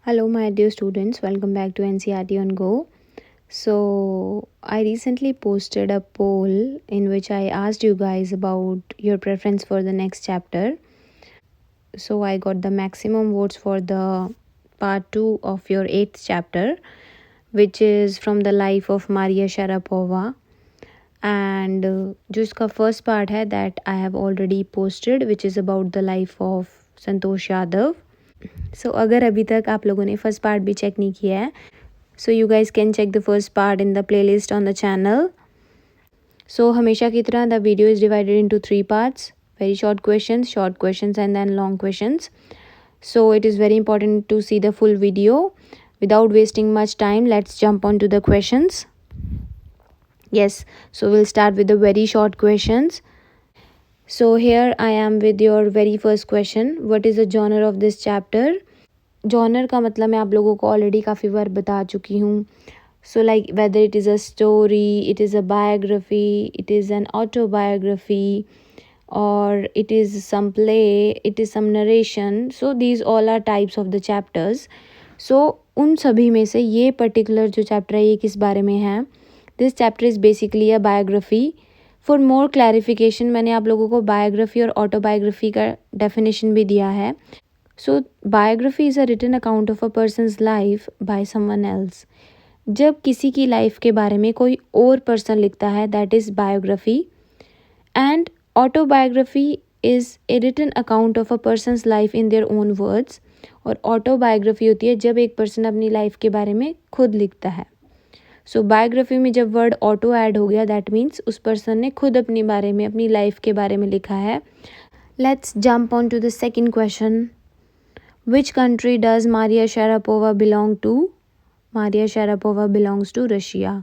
Hello, my dear students. Welcome back to NCRT on Go. So, I recently posted a poll in which I asked you guys about your preference for the next chapter. So, I got the maximum votes for the part 2 of your 8th chapter, which is from the life of Maria Sharapova. And जो इसका first part है that I have already posted which is about the life of Santosh Yadav. So अगर अभी तक आप लोगों ने first part भी चेक नहीं किया है, so you guys can check the first part in the playlist on the channel. So हमेशा की तरह the video is divided into 3 parts, very short questions and then long questions. So it is very important to see the full video. Without wasting much time, let's jump on to the questions. Yes, so we'll start with the very short questions. So here I am with your very first question. What is the genre of this chapter? Genre का मतलब मैं आप लोगों को already काफ़ी बार बता चुकी हूँ. So like whether it is a story, it is a biography, it is an autobiography, और it is some play, it is some narration. So these all are types of the chapters. So उन सभी में से ये particular जो chapter है ये किस बारे में है? This chapter is basically a biography. For more clarification मैंने आप लोगों को बायोग्राफी और ऑटोबायोग्राफी का डेफिनेशन भी दिया है. So biography is a written account of a person's life by someone else. जब किसी की लाइफ के बारे में कोई और पर्सन लिखता है that is biography. And autobiography is a written account of a person's life in their own words. और ऑटोबायोग्राफी होती है जब एक पर्सन अपनी लाइफ के बारे में खुद लिखता है. सो बायोग्राफी में जब वर्ड ऑटो ऐड हो गया दैट मीन्स उस पर्सन ने खुद अपने बारे में अपनी लाइफ के बारे में लिखा है. Let's jump on to the second question. Which country does Maria Sharapova belong to? Maria Sharapova belongs to Russia.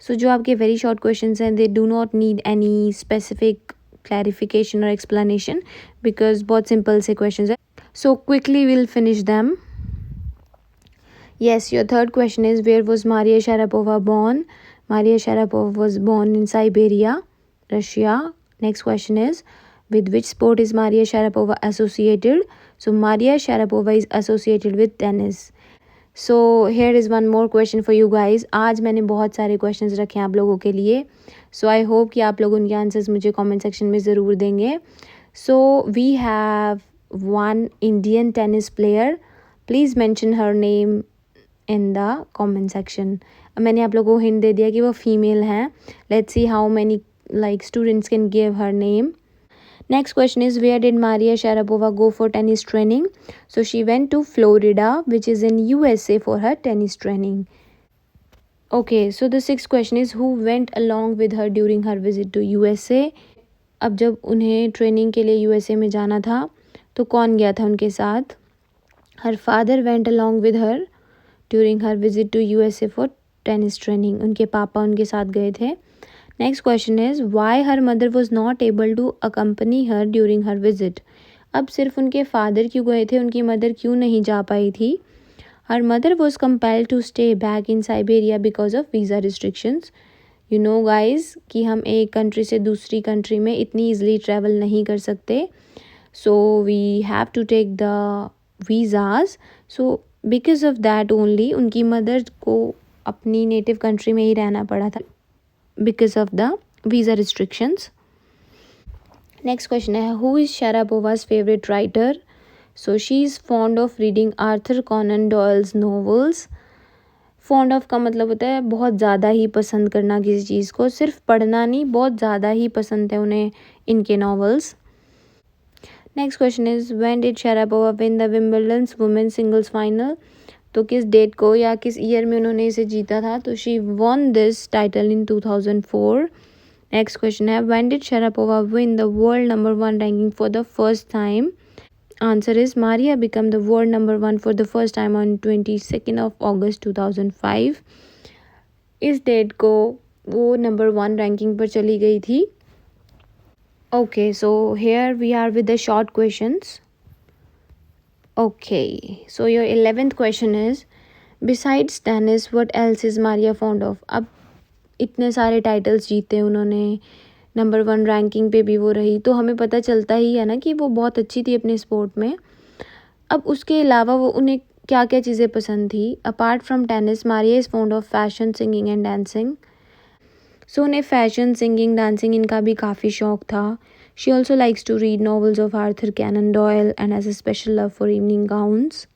So जो आपके very short questions हैं, they do not need any specific clarification or explanation because बहुत simple से questions हैं. So quickly we'll finish them. Yes, your third question is where was Maria Sharapova born? Maria Sharapova was born in Siberia, Russia. Next question is with which sport is Maria Sharapova associated? So Maria Sharapova is associated with tennis. So here is one more question for you guys. आज मैंने बहुत सारे questions रखे हैं आप लोगों के लिए. So I hope कि आप लोग उनके answers मुझे comment section में ज़रूर देंगे. So we have one Indian tennis player. Please mention her name in the comment section. मैंने आप लोगों को hint दे दिया कि वो female हैं. Let's see how many students can give her name. Next question is where did Maria Sharapova go for tennis training? So she went to Florida, which is in USA, for her tennis training. Okay, so the sixth question is who went along with her during her visit to USA? अब जब उन्हें training के लिए USA में जाना था तो कौन गया था उनके साथ? Her father went along with her during her visit to USA for tennis training. उनके पापा उनके साथ गए थे. Next question is why her mother was not able to accompany her during her visit. अब सिर्फ उनके फादर क्यों गए थे, उनकी मदर क्यों नहीं जा पाई थी? Her mother was compelled to stay back in Siberia because of visa restrictions. You know guys कि हम एक कंट्री से दूसरी कंट्री में इतनी ईजिली ट्रैवल नहीं कर सकते. So we have to take the visas. So because of that only उनकी मदर को अपनी नेटिव कंट्री में ही रहना पड़ा था because of the visa restrictions. Next question है who is Sharapova's favorite writer? So she is fond of reading Arthur Conan Doyle's novels. Fond of का मतलब होता है बहुत ज़्यादा ही पसंद करना किसी चीज़ को, सिर्फ पढ़ना नहीं, बहुत ज़्यादा ही पसंद है उन्हें इनके novels. Next question is when did Sharapova win the Wimbledon's women's singles final? तो किस डेट को या किस ईयर में उन्होंने इसे जीता था? तो she won this title in 2004. Next question है when did Sharapova win the world number 1 ranking for the first time? Answer is Maria become the world number 1 for the first time on 22 अगस्त 2005. इस date को वो number 1 ranking पर चली गई थी. Okay, so here we are with the short questions. Okay, so your 11th question is besides tennis what else is Maria fond of? अब इतने सारे टाइटल्स जीते उन्होंने, नंबर 1 रैंकिंग पे भी वो रही, तो हमें पता चलता ही है ना कि वो बहुत अच्छी थी अपने स्पोर्ट में. अब उसके अलावा वो उन्हें क्या क्या चीज़ें पसंद थी. Apart from tennis, Maria is fond of fashion, singing and dancing. So उन्हें फैशन, सिंगिंग, डांसिंग इनका भी काफ़ी शौक था. She also likes to read novels of Arthur Conan Doyle and has a special love for evening gowns.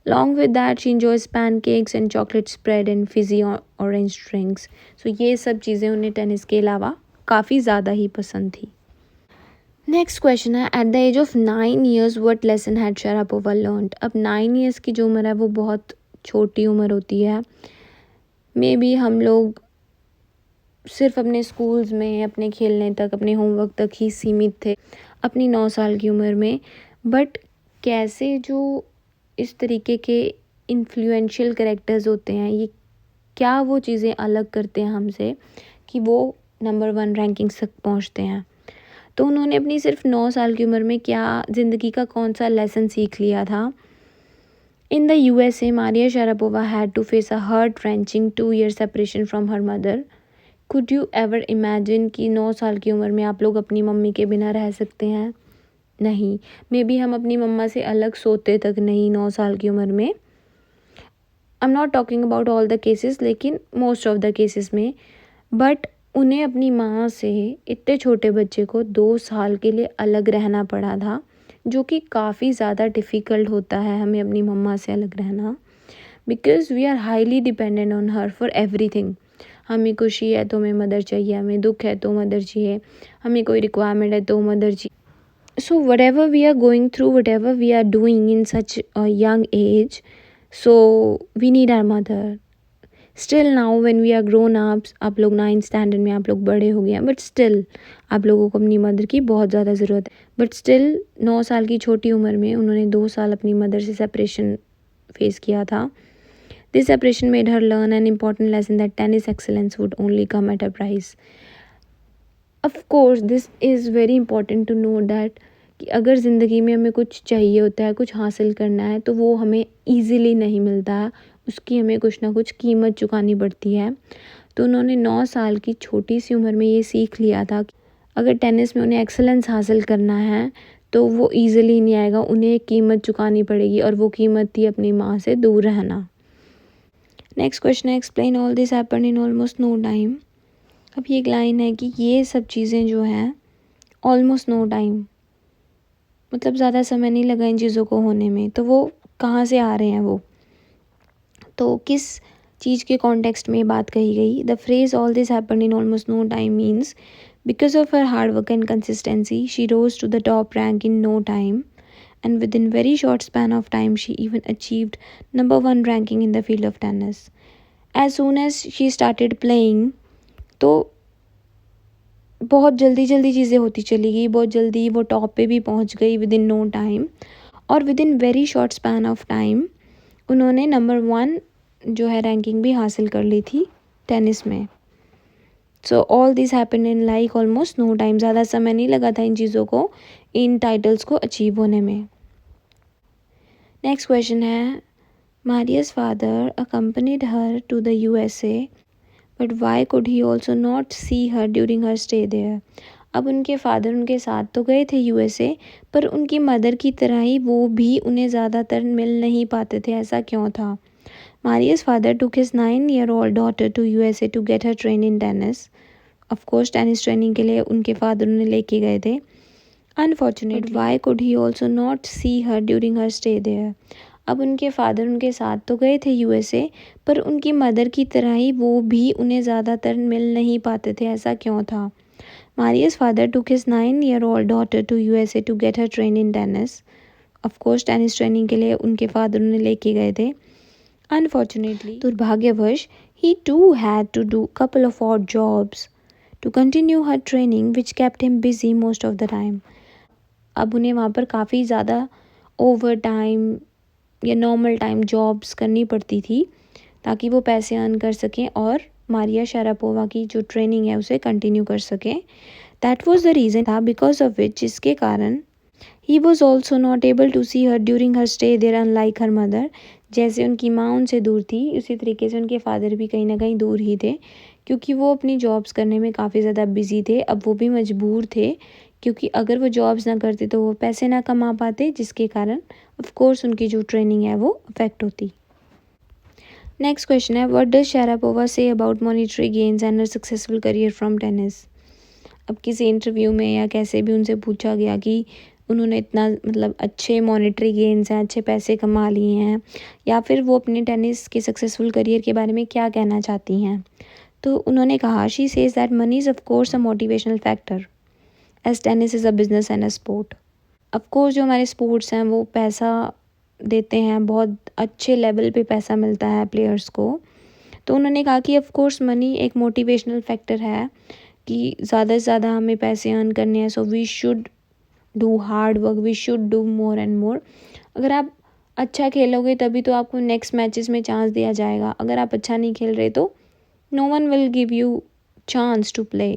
Along with that, she enjoys pancakes and chocolate spread and fizzy orange drinks. So ये सब चीज़ें उन्हें tennis के अलावा काफ़ी ज़्यादा ही पसंद थी. नेक्स्ट क्वेश्चन है, at the age of 9 years what lesson had Sharapova learned. अब 9 years की जो उम्र है वो बहुत छोटी उम्र होती है. मे बी हम लोग सिर्फ अपने स्कूल्स में, अपने खेलने तक, अपने होमवर्क तक ही सीमित थे अपनी 9 साल की उम्र में. बट कैसे जो इस तरीके के इन्फ्लुएंशियल कैरेक्टर्स होते हैं, ये क्या वो चीज़ें अलग करते हैं हमसे कि वो नंबर 1 रैंकिंग्स तक पहुंचते हैं. तो उन्होंने अपनी सिर्फ 9 साल की उम्र में क्या ज़िंदगी का कौन सा लेसन सीख लिया था. In the USA, Maria Sharapova had to face a heart wrenching 2-year separation from her mother. Could you ever imagine कि 9 साल की उम्र में आप लोग अपनी मम्मी के बिना रह सकते हैं. नहीं, मे बी हम अपनी मम्मा से अलग सोते तक नहीं 9 साल की उम्र में. I am not talking about all the cases, लेकिन मोस्ट ऑफ द केसेस में. बट उन्हें अपनी माँ से इतने छोटे बच्चे को 2 साल के लिए अलग रहना पड़ा था, जो कि काफ़ी ज़्यादा डिफ़िकल्ट होता है हमें अपनी मम्मा से अलग रहना. Because we are highly dependent on her for everything. हमें खुशी है तो हमें मदर चाहिए, हमें दुख है तो मदर चाहिए, हमें कोई रिक्वायरमेंट है तो मदर चाहिए. So whatever we are going through, whatever we are doing in such a young age, so we need our mother. Still now when we are grown ups, आप लोग 9th standard में आप लोग बड़े हो गए हैं, but still आप लोगों को अपनी मदर की बहुत ज़्यादा ज़रूरत है. बट स्टिल 9 साल की छोटी उम्र में उन्होंने 2 साल अपनी मदर से सेपरेशन फेस किया था. This separation made her learn an important lesson that tennis excellence would only come at a price. Of course, this is very important to know that कि अगर ज़िंदगी में हमें कुछ चाहिए होता है, कुछ हासिल करना है, तो वो हमें ईज़िली नहीं मिलता है. उसकी हमें कुछ ना कुछ कीमत चुकानी पड़ती है. तो उन्होंने 9 साल की छोटी सी उम्र में ये सीख लिया था कि अगर टेनिस में उन्हें एक्सेलेंस हासिल करना है तो वो ईज़िली नहीं आएगा. उन्हें एक कीमत चुकानी पड़ेगी और वो कीमत थी अपनी माँ से दूर रहना. नेक्स्ट क्वेश्चन है, explain all this happened in almost no time. अब ये एक लाइन है कि ये सब चीज़ें जो हैं ऑलमोस्ट नो टाइम, मतलब ज़्यादा समय नहीं लगा इन चीज़ों को होने में. तो वो कहाँ से आ रहे हैं वो, तो किस चीज़ के कॉन्टेक्स्ट में बात कही गई. The phrase all this happened in almost no time means because of her hard work and consistency she rose to the top rank in no time and within very short span of time she even achieved number 1 ranking in the field of tennis. As soon as she started playing, तो बहुत जल्दी चीज़ें होती चली गई, बहुत जल्दी वो टॉप पे भी पहुंच गई विद इन नो टाइम. और with in very short span of time उन्होंने नंबर 1 जो है रैंकिंग भी हासिल कर ली थी टेनिस में. So all this happen in like almost no time. ज़्यादा समय नहीं लगा था इन चीज़ों को, इन टाइटल्स को अचीव होने में. नेक्स्ट क्वेश्चन है, मारिया's father accompanied her to the USA, but why could he also not see her during her stay there. अब उनके फादर उनके साथ तो गए थे USA, पर उनकी मदर की तरह ही वो भी उन्हें ज़्यादातर मिल नहीं पाते थे. ऐसा क्यों था. Maria's father took his 9-year-old daughter to USA to get her trained in tennis. Of course, tennis training के लिए उनके फादर उन्हें लेके गए थे. Unfortunately, why could he also not see her during her stay there. अब उनके father उनके साथ तो गए थे USA, पर उनकी मदर की तरह ही वो भी उन्हें ज़्यादातर मिल नहीं पाते थे. ऐसा क्यों था. Maria's father took his 9-year-old daughter to USA to get her trained in tennis. Of course, tennis training के लिए उनके फादर उन्हें लेके गए थे. Unfortunately, दुर्भाग्यवश, he too had to do couple of odd jobs to continue her training, which kept him busy most of the time. अब उन्हें वहाँ पर काफ़ी ज़्यादा ओवर टाइम या नॉर्मल टाइम जॉब्स करनी पड़ती थी ताकि वो पैसे अर्न कर सकें और मारिया शारापोवा की जो ट्रेनिंग है उसे कंटिन्यू कर सकें. दैट वाज द रीज़न था बिकॉज ऑफ विच, जिसके कारण ही was also not able to see her during her stay there unlike her mother. जैसे उनकी माँ उनसे दूर थी, उसी तरीके से उनके फादर भी कहीं ना कहीं दूर ही थे, क्योंकि वो अपनी जॉब्स करने में काफ़ी ज़्यादा बिजी थे. अब वो भी मजबूर थे क्योंकि अगर वो जॉब्स ना करते तो वो पैसे ना कमा पाते, जिसके कारण ऑफ कोर्स उनकी जो ट्रेनिंग है वो अफेक्ट होती। नेक्स्ट क्वेश्चन है, what does Sharapova say about monetary gains and her successful career from tennis. अब किसी इंटरव्यू में या कैसे भी उनसे पूछा गया कि उन्होंने इतना मतलब अच्छे मॉनेटरी गेन्स हैं, अच्छे पैसे कमा लिए हैं, या फिर वो अपने टेनिस के सक्सेसफुल करियर के बारे में क्या कहना चाहती हैं, तो उन्होंने कहा, she says that money is of course a motivational factor as tennis is a business and a sport. Of course जो हमारे स्पोर्ट्स हैं वो पैसा देते हैं, बहुत अच्छे लेवल पे पैसा मिलता है प्लेयर्स को। तो उन्होंने कहा कि ऑफ कोर्स मनी एक मोटिवेशनल फैक्टर है कि ज़्यादा से ज़्यादा हमें पैसे अर्न करने हैं, so we should do hard work, we should do more and more. अगर आप अच्छा खेलोगे तभी तो आपको नेक्स्ट मैचेस में चांस दिया जाएगा। अगर आप अच्छा नहीं खेल रहे तो no one will give you chance to play.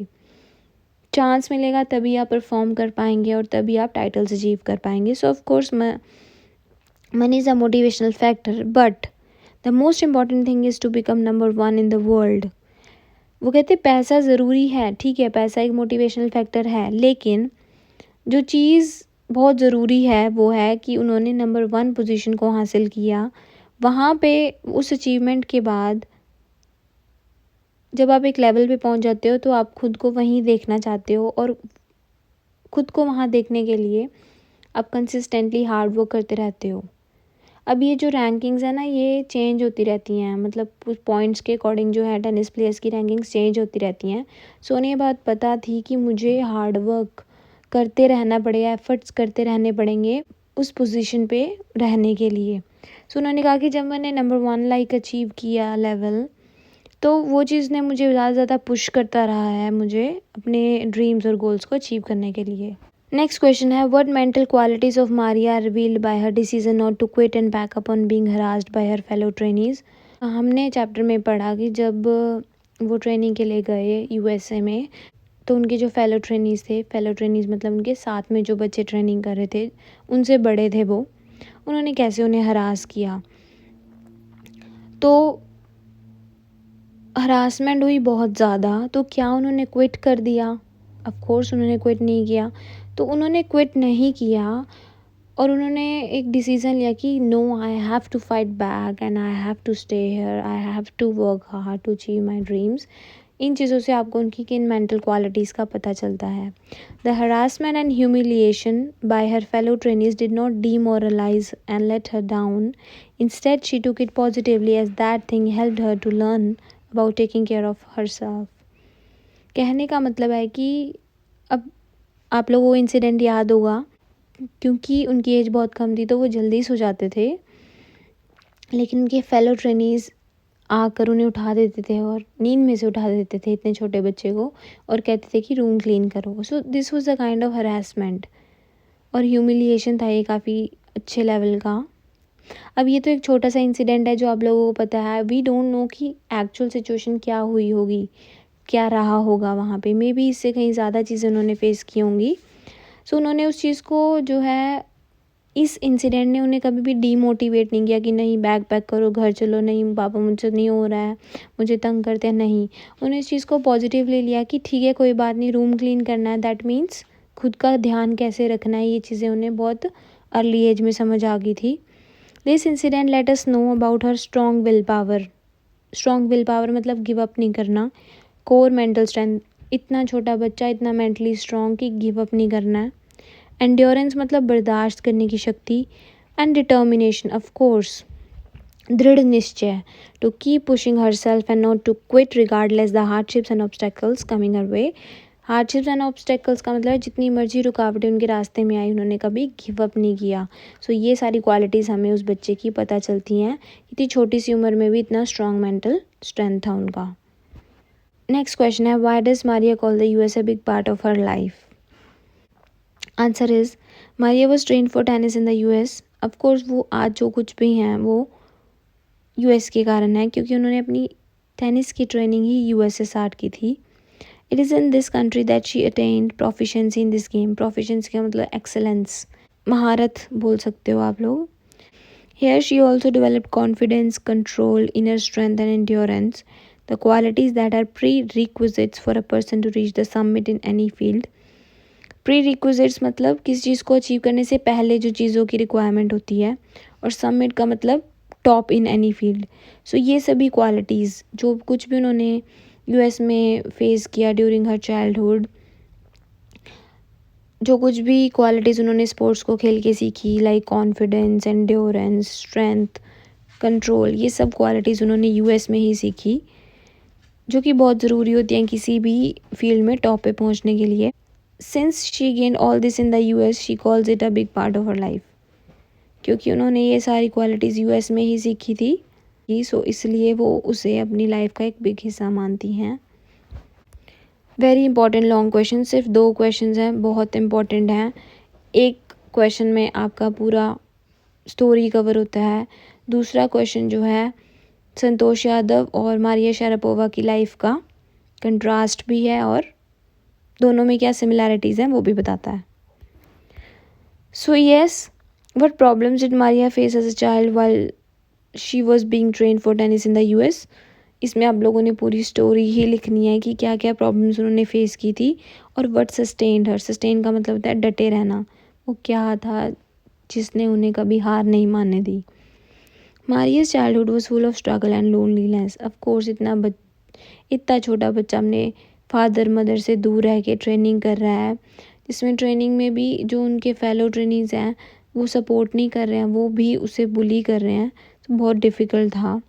Chance मिलेगा तभी आप परफॉर्म कर पाएंगे और तभी आप टाइटल्स अचीव कर पाएंगे। So of course money is a motivational factor, but the most important thing is to become number 1 in the world. वो कहते पैसा ज़रूरी है, ठीक है, पैसा एक मोटिवेशनल फैक्टर है, लेकिन जो चीज़ बहुत ज़रूरी है वो है कि उन्होंने नंबर 1 पोजीशन को हासिल किया। वहाँ पे उस अचीवमेंट के बाद जब आप एक लेवल पे पहुँच जाते हो तो आप खुद को वहीं देखना चाहते हो, और खुद को वहाँ देखने के लिए आप कंसिस्टेंटली हार्ड वर्क करते रहते हो। अब ये जो रैंकिंग्स है ना, ये चेंज होती रहती हैं, मतलब कुछ पॉइंट्स के अकॉर्डिंग जो है टेनिस प्लेयर्स की रैंकिंग्स चेंज होती रहती हैं। सो उन्हें ये बात पता थी कि मुझे हार्ड वर्क करते रहना पड़ेगा, एफर्ट्स करते रहने पड़ेंगे उस पोजीशन पे रहने के लिए। सो उन्होंने कहा कि जब मैंने नंबर 1 लाइक अचीव किया लेवल, तो वो चीज़ ने मुझे ज़्यादा से ज़्यादा पुश करता रहा है मुझे अपने ड्रीम्स और गोल्स को अचीव करने के लिए। नेक्स्ट क्वेश्चन है, what mental qualities of Maria are revealed by her decision not to quit and back up on being harassed by her fellow trainees. हमने चैप्टर में पढ़ा कि जब वो ट्रेनिंग के लिए गए यूएसए में, तो उनके जो फेलो ट्रेनीज़ थे, फेलो ट्रेनीज़ मतलब उनके साथ में जो बच्चे ट्रेनिंग कर रहे थे, उनसे बड़े थे वो, उन्होंने कैसे उन्हें हरास किया। तो हरासमेंट हुई बहुत ज़्यादा, तो क्या उन्होंने क्विट कर दिया? ऑफ कोर्स उन्होंने क्विट नहीं किया। तो उन्होंने क्विट नहीं किया और उन्होंने एक डिसीज़न लिया कि no, I have to fight back and I have to stay here, I have to work hard to achieve my dreams. इन चीज़ों से आपको उनकी किन मेंटल क्वालिटीज़ का पता चलता है। The harassment and humiliation by her fellow trainees did not demoralise and let her down. Instead she took it positively as that thing helped her to learn about taking care of herself. कहने का मतलब है कि अब आप लोगों को incident याद होगा, क्योंकि उनकी एज बहुत कम थी तो वो जल्दी सो जाते थे, लेकिन उनके फेलो ट्रेनीज़ आकर उन्हें उठा देते थे और नींद में से उठा देते थे इतने छोटे बच्चे को, और कहते थे कि रूम क्लीन करो। So this was the kind of harassment और ह्यूमिलिएशन था ये काफ़ी अच्छे लेवल का। अब ये तो एक छोटा सा इंसिडेंट है जो आप लोगों को पता है। वी डोंट नो कि एक्चुअल सिचुएशन क्या हुई होगी, क्या रहा होगा वहाँ पे। मे बी इससे कहीं ज़्यादा चीज़ें उन्होंने फेस की होंगी। सो उन्होंने उस चीज़ को जो है, इस इंसिडेंट ने उन्हें कभी भी डीमोटिवेट नहीं किया कि नहीं बैग पैक करो घर चलो, नहीं पापा मुझसे नहीं हो रहा है, मुझे तंग करते हैं, नहीं। उन्हें इस चीज़ को पॉजिटिवली लिया कि ठीक है कोई बात नहीं, रूम क्लीन करना है, दैट मीन्स खुद का ध्यान कैसे रखना है। ये चीज़ें उन्हें बहुत अर्ली एज में समझ आ गई थी। This incident let us know about her strong will power. Strong will power मतलब गिव अप नहीं करना, कोर मेंटल स्ट्रेंथ। इतना छोटा बच्चा इतना मेंटली स्ट्रॉन्ग कि गिव अप नहीं करना है। एंड्योरेंस मतलब बर्दाश्त करने की शक्ति, एंड डिटर्मिनेशन ऑफ कोर्स दृढ़ निश्चय, to keep pushing herself and not to quit regardless the hardships and obstacles coming her way. Hardships and obstacles का मतलब है जितनी मर्जी रुकावटें उनके रास्ते में आई, उन्होंने कभी गिव अप नहीं किया। सो ये सारी क्वालिटीज़ हमें उस बच्चे की पता चलती हैं, इतनी छोटी सी उम्र में भी इतना स्ट्रॉन्ग मेंटल स्ट्रेंथ था उनका। नेक्स्ट क्वेश्चन है, why does Maria call the US a big part of her life? Answer is, Maria was train for tennis in the US. Of course वो आज जो कुछ भी हैं वो यूएस के कारण है, क्योंकि उन्होंने अपनी टेनिस की ट्रेनिंग ही यूएस से स्टार्ट की थी। It is in this country that she attend proficiency in this game. Proficiency का मतलब एक्सेलेंस, महारत बोल सकते हो आप लोग। Here she also developed confidence, control, inner strength and endurance, the qualities that are prerequisites for a person to reach the summit in any field. Prerequisites मतलब किसी चीज़ को अचीव करने से पहले जो चीज़ों की रिक्वायरमेंट होती है, और सबमिट का मतलब टॉप इन एनी फील्ड। सो ये सभी क्वालिटीज़ जो कुछ भी उन्होंने यूएस में फेस किया ड्यूरिंग हर चाइल्डहुड, जो कुछ भी क्वालिटीज़ उन्होंने स्पोर्ट्स को खेल के सीखी, like confidence, endurance, strength, control, ये सब क्वालिटीज़ उन्होंने यूएस में ही सीखी, जो कि बहुत ज़रूरी होती हैं किसी भी फील्ड में टॉप पे पहुंचने के लिए। Since she gain all this in the US, she calls it a big part of her life. क्योंकि उन्होंने ये सारी क्वालिटीज़ यूएस में ही सीखी थी, सो इसलिए वो उसे अपनी लाइफ का एक बिग हिस्सा मानती हैं। वेरी इंपॉर्टेंट लॉन्ग क्वेश्चन, सिर्फ 2 क्वेश्चंस हैं, बहुत इंपॉर्टेंट हैं। एक क्वेश्चन में आपका पूरा स्टोरी कवर होता है, दूसरा क्वेश्चन जो है संतोष यादव और मारिया शारापोवा की लाइफ का कंट्रास्ट भी है और दोनों में क्या सिमिलैरिटीज़ हैं वो भी बताता है। So yes, what problems did Maria face as a child while she was being trained for tennis in the US. इसमें आप लोगों ने पूरी स्टोरी ही लिखनी है कि क्या क्या प्रॉब्लम्स उन्होंने फेस की थी और व्हाट सस्टेन्ड हर। सस्टेन का मतलब होता है डटे रहना, वो क्या था जिसने उन्हें कभी हार नहीं मानने दी। मारिया's childhood was full of struggle and loneliness. Of course, इतना छोटा बच्चा अपने फादर मदर से दूर रह के ट्रेनिंग कर रहा है, जिसमें ट्रेनिंग में भी जो उनके फेलो ट्रेनिंग्स हैं वो सपोर्ट नहीं कर रहे हैं, वो भी उसे बुली कर रहे हैं, तो बहुत डिफ़िकल्ट था।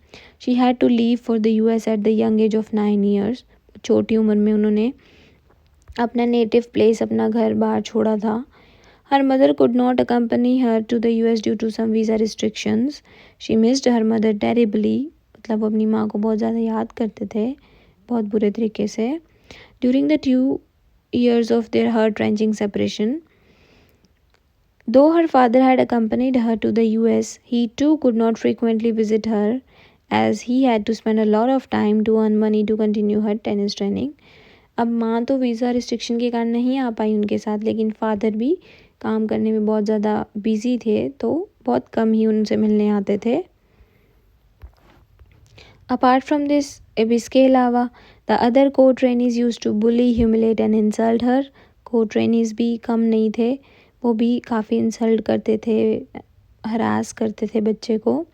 She had to leave for the US at the young age of 9 years। छोटी उम्र में उन्होंने अपना नेटिव प्लेस, अपना घर बाहर छोड़ा था। Her mother could not accompany her to the US due to some visa restrictions. She missed her mother terribly. मतलब वो अपनी माँ को बहुत ज़्यादा याद करते थे, बहुत बुरे तरीके से। During the 2 years of their heart-wrenching separation, though her father had accompanied her to the US, he too could not frequently visit her as he had to spend a lot of time to earn money to continue her tennis training. अब माँ तो visa restriction के कारण नहीं आ पाई उनके साथ, लेकिन father भी काम करने में बहुत ज़्यादा बिजी थे, तो बहुत कम ही उनसे मिलने आते थे। अपार्ट फ्रॉम दिस, इसके अलावा the other co trainees use to bully, humiliate and insult her. Co trainees भी कम नहीं थे, वो भी काफ़ी इंसल्ट करते थे, हरास करते थे बच्चे को।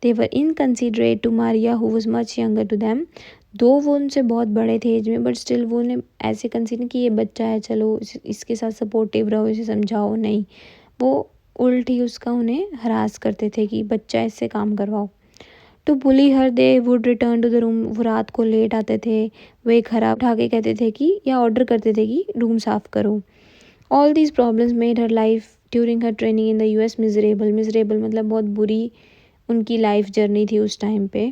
They were inconsiderate to Maria who was much younger to them. Though वो उनसे बहुत बड़े थे एज में, बट स्टिल वो उन्हें ऐसे कंसिडर कि ये बच्चा है, चलो इसके साथ सपोर्टिव रहो, इसे समझाओ, नहीं, वो उल्ट ही उसका उन्हें हरास करते थे कि बच्चा इससे काम करवाओ। To bully her they would return to the room. वो रात को लेट आते थे, वो एक खराब उठा के कहते थे कि, या ऑर्डर करते थे कि रूम साफ़ करो। All these problems made her life during her training in the US miserable. Miserable मतलब बहुत बुरी उनकी लाइफ जर्नी थी उस टाइम पे।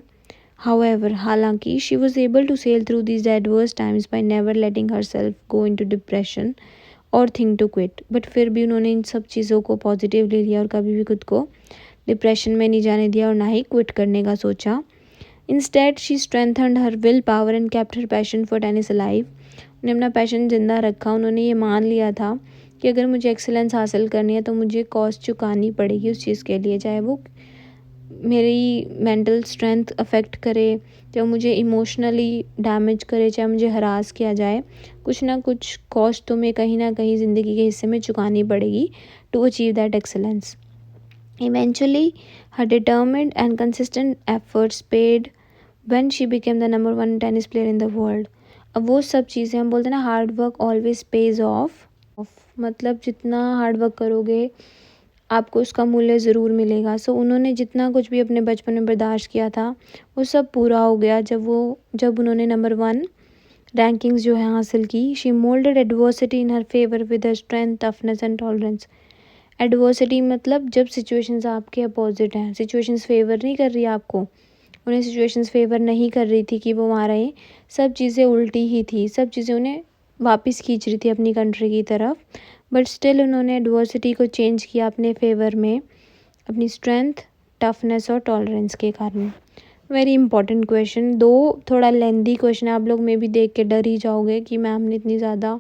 However, हालांकि she was able to sail through these adverse times by never letting herself go into depression or think to quit. But फिर भी उन्होंने इन सब चीज़ों को पॉजिटिवली लिया और कभी भी खुद को डिप्रेशन में नहीं जाने दिया और ना ही क्विट करने का सोचा। Instead, she strengthened her willpower and kept her passion for tennis alive. उन्होंने अपना पैशन जिंदा रखा। उन्होंने ये मान लिया था कि अगर मुझे एक्सेलेंस हासिल करनी है तो मुझे कॉस्ट चुकानी पड़ेगी उस चीज़ के लिए, चाहे वो मेरी मेंटल स्ट्रेंथ अफेक्ट करे, चाहे मुझे इमोशनली डैमेज करे, चाहे मुझे हरास किया जाए, कुछ ना कुछ कॉस्ट तो मैं कहीं ना कहीं ज़िंदगी के हिस्से में चुकानी पड़ेगी to achieve that excellence. Eventually her determined and consistent efforts paid when she became the number 1 tennis player in the world. अब वो सब चीज़ें हम बोलते हैं ना, hard work always pays off. मतलब जितना हार्ड वर्क करोगे आपको उसका मूल्य ज़रूर मिलेगा। सो उन्होंने जितना कुछ भी अपने बचपन में बर्दाश्त किया था वो सब पूरा हो गया जब उन्होंने नंबर 1 रैंकिंग्स जो है हासिल की। She moulded adversity in her favour with her strength, toughness and tolerance. Adversity मतलब जब सिचुएशंस आपके अपोजिट हैं, सिचुएशंस फेवर नहीं कर रही आपको, उन्हें सिचुएशंस फेवर नहीं कर रही थी कि वो वहाँ रहे, सब चीज़ें उल्टी ही थी, सब चीज़ें उन्हें वापस खींच रही थी अपनी कंट्री की तरफ, बट स्टिल उन्होंने एडवर्सिटी को चेंज किया अपने फेवर में, अपनी स्ट्रेंथ, टफनेस और टॉलरेंस के कारण। वेरी इंपॉर्टेंट क्वेश्चन, दो थोड़ा लेंदी क्वेश्चन, आप लोग में भी देख के डर ही जाओगे कि मैम ने इतनी ज़्यादा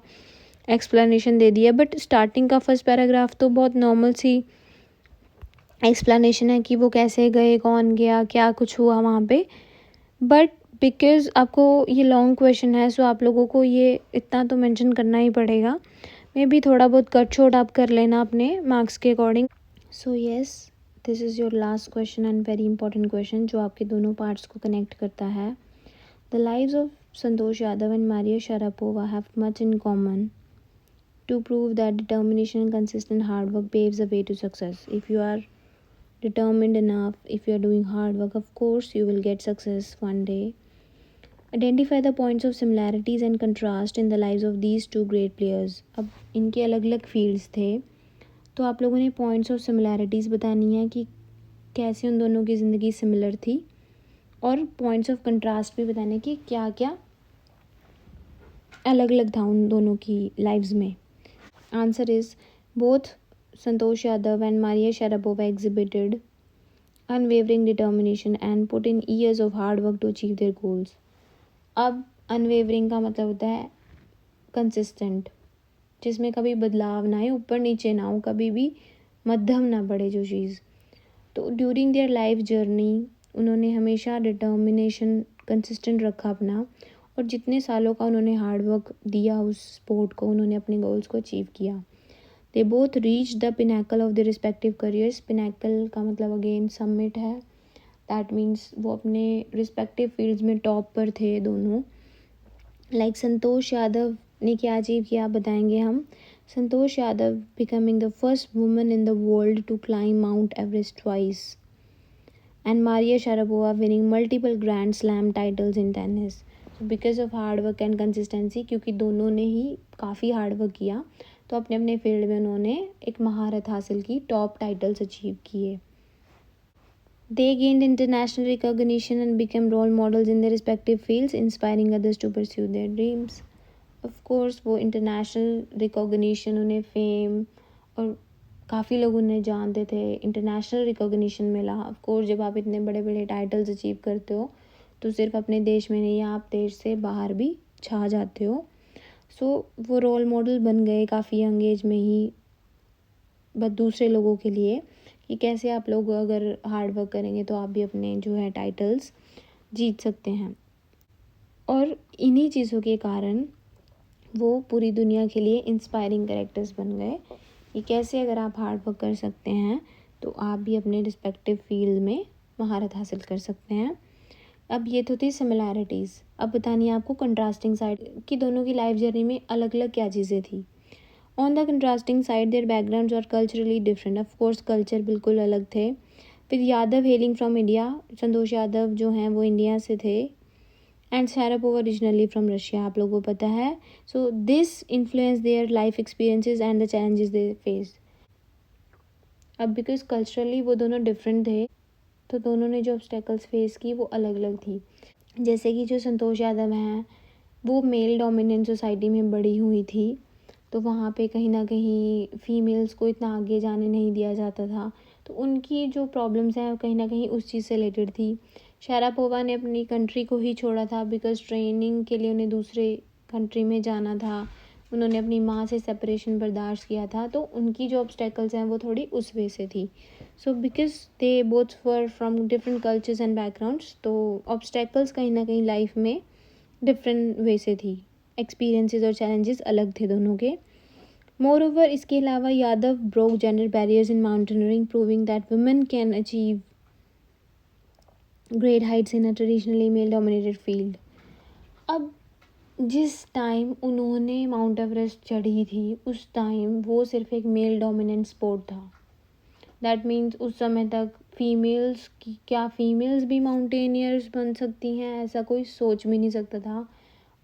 एक्सप्लेनेशन दे दी है, बट स्टार्टिंग का फर्स्ट पैराग्राफ तो बहुत नॉर्मल सी एक्सप्लेनेशन है कि वो कैसे गए, कौन गया, क्या कुछ हुआ वहाँ पे, बट बिकॉज आपको ये लॉन्ग क्वेश्चन है, सो आप लोगों को ये इतना तो मेंशन करना ही पड़ेगा। मे भी थोड़ा बहुत कट छोट आप कर लेना अपने मार्क्स के according. So yes, this is your last question and very important question जो आपके दोनों पार्ट्स को कनेक्ट करता है. The lives of Santosh Yadav and Maria Sharapova have much in common to prove that determination and consistent hard work paves the way to success. If you are determined enough, if you are doing hard work, of course you will get success one day. Identify the points of similarities and contrast in the lives of these two great players. अब इनके अलग अलग fields थे, तो आप लोगों ने points of similarities बतानी है कि कैसे उन दोनों की ज़िंदगी सिमिलर थी, और पॉइंट्स ऑफ कंट्रास्ट भी बताने कि क्या क्या अलग अलग था उन दोनों की लाइव्स में. Answer is both Santosh Yadav and Maria Sharapova exhibited unwavering determination and put in years of hard work to achieve their goals. अब unwavering का मतलब होता है consistent, जिसमें कभी बदलाव ना आए, ऊपर नीचे ना हो, कभी भी मध्यम ना बढ़े जो चीज़. तो ड्यूरिंग देयर लाइफ जर्नी उन्होंने हमेशा डिटर्मिनेशन कंसिस्टेंट रखा अपना, और जितने सालों का उन्होंने हार्ड वर्क दिया उस स्पोर्ट को, उन्होंने अपने गोल्स को अचीव किया. They both reach the pinnacle of the respective careers. Pinnacle का मतलब अगेन समिट है, दैट मीन्स वो अपने रिस्पेक्टिव फील्ड्स में टॉप पर थे दोनों. लाइक संतोष यादव ने क्या अचीव किया बताएंगे हम. Santosh Yadav becoming the first woman in the world to climb Mount Everest twice, and Maria Sharapova winning multiple grand slam titles in tennis. Because of hard work and consistency, क्योंकि दोनों ने ही काफ़ी हार्ड वर्क किया, तो अपने अपने फील्ड में उन्होंने एक महारत हासिल की, टॉप टाइटल्स अचीव किए. They gained international recognition and become role models in their respective fields, inspiring others to pursue their dreams. Of course वो इंटरनेशनल रिकॉग्निशन, उन्हें फेम, और काफ़ी लोग उन्हें जानते थे, इंटरनेशनल रिकॉग्निशन मिला. ऑफ कोर्स जब आप इतने बड़े बड़े टाइटल्स अचीव करते हो तो सिर्फ अपने देश में नहीं, आप देश से बाहर भी छा जाते हो. सो वो रोल मॉडल बन गए काफ़ी यंग एज में ही, बट दूसरे लोगों के लिए, कि कैसे आप लोग अगर हार्ड वर्क करेंगे तो आप भी अपने जो है टाइटल्स जीत सकते हैं. और इन्हीं चीज़ों के कारण वो पूरी दुनिया के लिए इंस्पायरिंग कैरेक्टर्स बन गए, कि कैसे अगर आप हार्ड वर्क कर सकते हैं तो आप भी अपने रिस्पेक्टिव फील्ड में महारत हासिल कर सकते हैं. अब ये तो थी सिमिलैरिटीज़. अब बतानी है आपको कंट्रास्टिंग साइड, कि दोनों की लाइफ जर्नी में अलग अलग क्या चीज़ें थी. On the contrasting side their backgrounds are culturally different. Of course culture बिल्कुल अलग थे. फिर Yadav hailing from India, Santosh Yadav जो हैं वो इंडिया से थे, and Sharapova originally from Russia, आप लोगों को पता है. So this influence their life experiences and the challenges they face. अब बिकॉज कल्चरली वो दोनों डिफरेंट थे, तो दोनों ने जो ऑब्स्टेकल्स फेस की वो अलग अलग थी. जैसे कि जो संतोष यादव हैं वो मेल डोमिनेंट सोसाइटी में बड़ी हुई थी, तो वहाँ पे कहीं ना कहीं फीमेल्स को इतना आगे जाने नहीं दिया जाता था, तो उनकी जो प्रॉब्लम्स हैं कहीं ना कहीं उस चीज़ से रिलेटेड थी. शारापोवा ने अपनी कंट्री को ही छोड़ा था बिकॉज ट्रेनिंग के लिए उन्हें दूसरे कंट्री में जाना था. उन्होंने अपनी माँ से सेपरेशन बर्दाश्त किया था, तो उनकी जो ऑब्स्टेकल्स हैं वो थोड़ी उस वे से थी. So because they both were from different cultures and backgrounds, तो ऑब्स्टेकल्स कहीं ना कहीं लाइफ में डिफरेंट वे से थी. एक्सपीरियंसेस और चैलेंजेस अलग थे दोनों के. मोर ओवर इसके अलावा Yadav broke gender barriers in mountaineering, proving that women can achieve great heights in a traditionally male dominated field. अब जिस टाइम उन्होंने माउंट एवरेस्ट चढ़ी थी उस टाइम वो सिर्फ एक मेल डोमिनेंट स्पोर्ट था. दैट मीन्स उस समय तक फीमेल्स की, क्या फीमेल्स भी माउंटेनियर्स बन सकती हैं, ऐसा कोई सोच भी नहीं सकता था.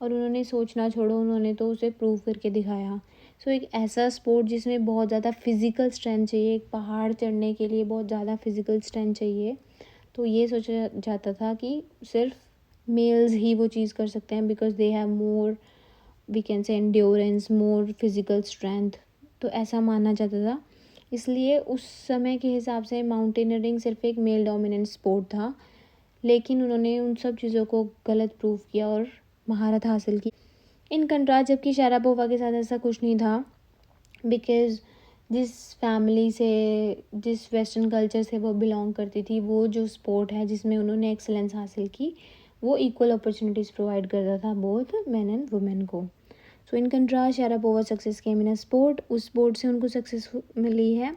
और उन्होंने सोचना छोड़ो, उन्होंने तो उसे प्रूव करके दिखाया. सो एक ऐसा स्पोर्ट जिसमें बहुत ज़्यादा फिज़िकल स्ट्रेंथ चाहिए, एक पहाड़ चढ़ने के लिए बहुत ज़्यादा फिज़िकल स्ट्रेंथ चाहिए, तो ये सोचा जाता था कि सिर्फ मेल्स ही वो चीज़ कर सकते हैं, because they have more, we can say endurance, more physical strength, तो ऐसा माना जाता था. इसलिए उस समय के हिसाब से माउंटेनियरिंग सिर्फ एक मेल डोमिनेंट स्पोर्ट था, लेकिन उन्होंने उन सब चीज़ों को गलत प्रूव किया और महारत हासिल की. इन कंट्रास्ट जबकि शारापोवा के साथ ऐसा कुछ नहीं था, बिकॉज जिस फैमिली से, जिस वेस्टर्न कल्चर से वो बिलोंग करती थी, वो जो स्पोर्ट है जिसमें उन्होंने एक्सेलेंस हासिल की, वो इक्वल अपॉर्चुनिटीज़ प्रोवाइड करता था बोथ मेन एंड वुमेन को. So in contrast Sharapova success came in a sport, उस स्पोर्ट से उनको सक्सेस मिली है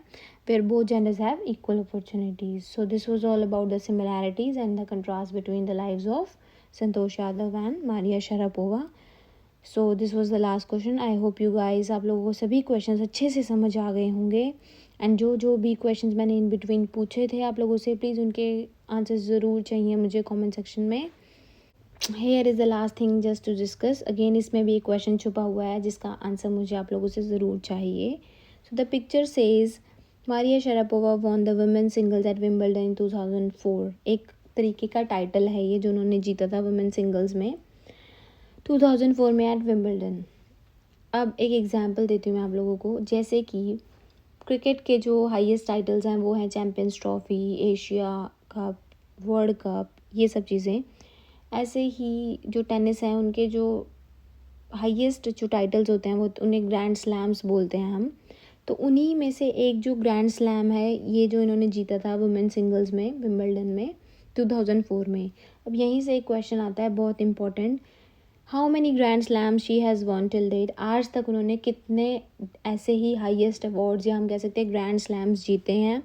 where both genders have equal opportunities. So this was all about the similarities and the contrast between the lives of Santosh Yadav and Maria Sharapova. So this was the last question. I hope you guys, आप लोगों को सभी questions अच्छे से समझ आ गए होंगे. And जो भी questions मैंने इन बिटवीन पूछे थे आप लोगों से, प्लीज़ उनके आंसर ज़रूर चाहिए मुझे कमेंट सेक्शन में. Here is the last thing just to discuss. Again इसमें भी एक क्वेश्चन छुपा हुआ है जिसका आंसर मुझे आप लोगों से ज़रूर चाहिए. So the picture says Maria Sharapova won the women singles at Wimbledon in 2004. एक तरीके का टाइटल है ये जो उन्होंने जीता था वुमेन सिंगल्स में 2004 में एट विंबलडन. अब एक एग्जांपल देती हूँ मैं आप लोगों को. जैसे कि क्रिकेट के जो हाईएस्ट टाइटल्स हैं वो हैं champions trophy, Asia cup, world cup, ये सब चीज़ें. ऐसे ही जो टेनिस है उनके जो हाईएस्ट जो टाइटल्स होते हैं वो उन्हें ग्रैंड स्लैम्स बोलते हैं हम. तो उन्हीं में से एक जो ग्रैंड स्लैम है ये जो इन्होंने जीता था वुमेन सिंगल्स में विंबलडन में 2004 में. अब यहीं से एक क्वेश्चन आता है बहुत important. How many grand slams she has won till date. आज तक उन्होंने कितने ऐसे ही हाईएस्ट अवार्ड्स या हम कह सकते हैं ग्रैंड स्लैम्स जीते हैं.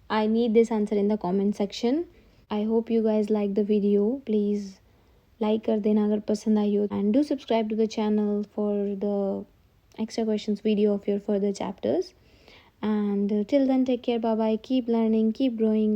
I need this answer in the comment section. I hope you guys like the video. Please like कर देना अगर पसंद आई हो, and do subscribe to the channel for the extra questions video of your further chapters. And till then, take care. Bye bye. Keep learning, keep growing.